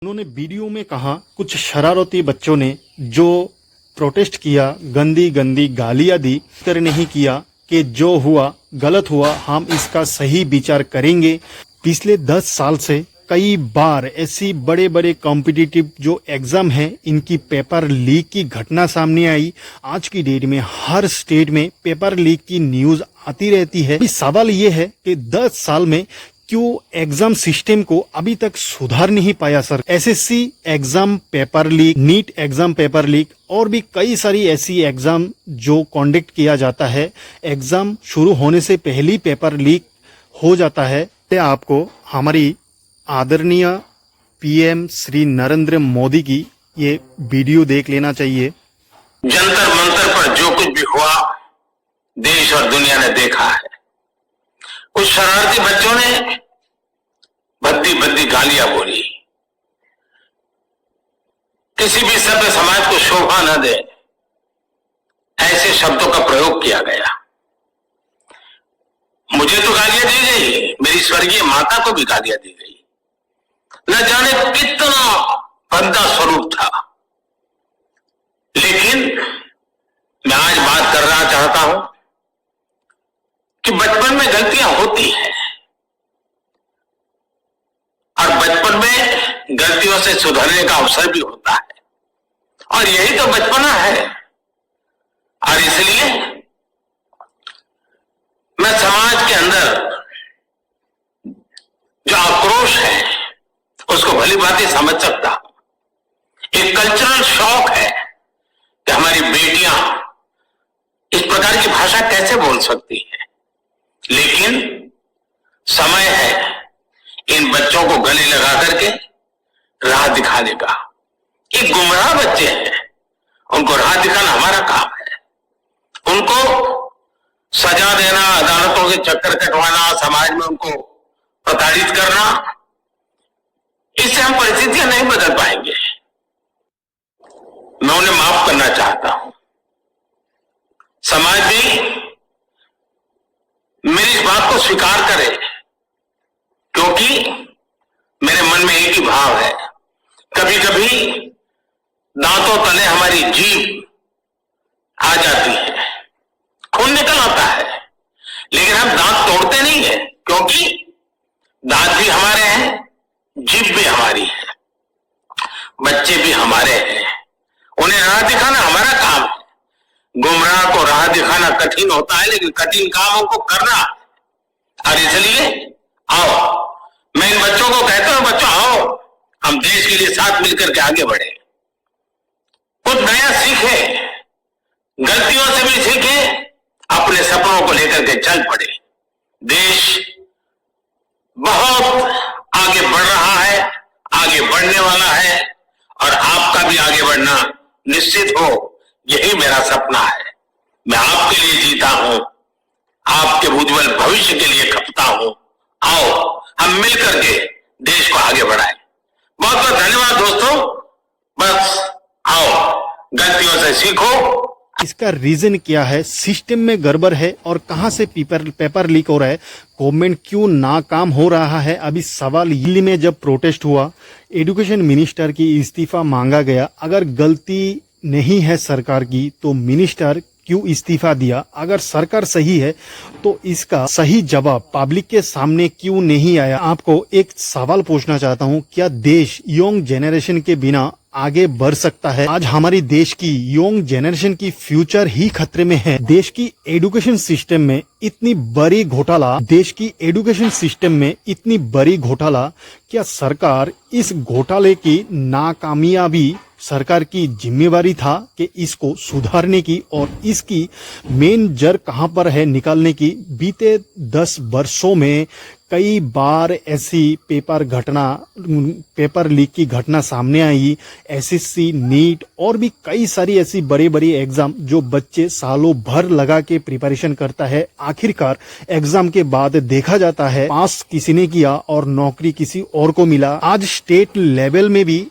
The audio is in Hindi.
उन्होंने वीडियो में कहा कुछ शरारती बच्चों ने जो प्रोटेस्ट किया, गंदी गंदी गालियां दी, कर नहीं किया कि जो हुआ गलत हुआ, हम इसका सही विचार करेंगे। पिछले 10 साल से कई बार ऐसी बड़े बड़े कॉम्पिटिटिव जो एग्जाम है इनकी पेपर लीक की घटना सामने आई। आज की डेट में हर स्टेट में पेपर लीक की न्यूज आती रहती है। सवाल ये है कि 10 साल में क्यों एग्जाम सिस्टम को अभी तक सुधार नहीं पाया sir. SSC exam paper leak, NEET exam paper leak और भी कई सारी ऐसी एग्जाम जो कंडक्ट किया जाता है, एग्जाम शुरू होने से पहले पेपर लीक हो जाता है। तो आपको हमारी आदरणीय पीएम श्री नरेंद्र मोदी की ये वीडियो देख लेना चाहिए। जंतर मंतर पर जो कुछ भी हुआ देश और दुनिया ने देखा है। कुछ शरारती बच्चों ने भद्दी भद्दी गालियां बोली। किसी भी सभ्य समाज को शोभा न दे ऐसे शब्दों का प्रयोग किया गया। मुझे तो गालियां दी गई, मेरी स्वर्गीय माता को भी गालियां दी गई। न जाने कितना भद्दा स्वरूप था। लेकिन मैं आज बात करना चाहता हूं कि बचपन में गलतियां होती हैं और बचपन में गलतियों से सुधरने का अवसर भी होता है, और यही तो बचपना है। और इसलिए मैं समाज के अंदर जो आक्रोश है उसको भली भांति समझ सकता हूं। एक कल्चरल शौक है कि हमारी बेटियां इस प्रकार की भाषा कैसे बोल सकती हैं। लेकिन समय है इन बच्चों को गले लगा करके राह दिखाने का। ये गुमराह बच्चे हैं, उनको राह दिखाना हमारा काम है। उनको सजा देना, अदालतों के चक्कर कटवाना, समाज में उनको प्रताड़ित करना, इससे हम परिस्थितियां नहीं बदल पाएंगे। मैं उन्हें माफ करना चाहता हूं। समाज भी मेरी इस बात को स्वीकार करे, क्योंकि मेरे मन में एक ही भाव है। कभी कभी दांतों तले हमारी जीभ आ जाती है, खून निकल आता है, लेकिन हम दांत तोड़ते नहीं है, क्योंकि दांत भी हमारे हैं, जीभ भी हमारी है, बच्चे भी हमारे हैं। उन्हें राह दिखाना हमारा काम है। गुमराह को राह दिखाना कठिन होता है, लेकिन कठिन कामों को करना है। और इसलिए आओ, मैं इन बच्चों को कहता हूं, बच्चों आओ, हम देश के लिए साथ मिलकर के आगे बढ़े, कुछ नया सीखे, गलतियों से भी सीखे, अपने सपनों को लेकर के चल पड़े। देश बहुत आगे बढ़ रहा है, आगे बढ़ने वाला है, और आपका भी आगे बढ़ना निश्चित हो, यही मेरा सपना है। मैं आपके लिए जीता हूं, आपके उज्जवल भविष्य के लिए खपता हूं। आओ हम मिलकर के देश को आगे बढ़ाएं। बहुत बहुत धन्यवाद दोस्तों। बस आओ, गलतियों से सीखो। इसका रीजन क्या है? सिस्टम में गड़बड़ है और कहां से पेपर लीक हो रहा है? गवर्नमेंट क्यों नाकाम हो रहा है? अभी सवाल दिल्ली में जब प्रोटेस्ट हुआ, एजुकेशन मिनिस्टर की इस्तीफा मांगा गया। अगर गलती नहीं है सरकार की तो मिनिस्टर क्यों इस्तीफा दिया? अगर सरकार सही है तो इसका सही जवाब पब्लिक के सामने क्यों नहीं आया? आपको एक सवाल पूछना चाहता हूं, क्या देश यंग जनरेशन के बिना आगे बढ़ सकता है? आज हमारी देश की यंग जनरेशन की फ्यूचर ही खतरे में है। देश की एजुकेशन सिस्टम में इतनी बड़ी घोटाला, क्या सरकार इस घोटाले की नाकामयाबी सरकार की जिम्मेवारी था कि इसको सुधारने की, और इसकी मेन जड़ कहां पर है निकालने की? बीते 10 वर्षों में कई बार ऐसी पेपर लीक की घटना सामने आई। एसएससी, नीट और भी कई सारी ऐसी बड़ी बड़ी एग्जाम जो बच्चे सालों भर लगा के प्रिपरेशन करता है, आखिरकार एग्जाम के बाद देखा जाता है पास किसी ने किया और नौकरी किसी और को मिला। आज स्टेट लेवल में भी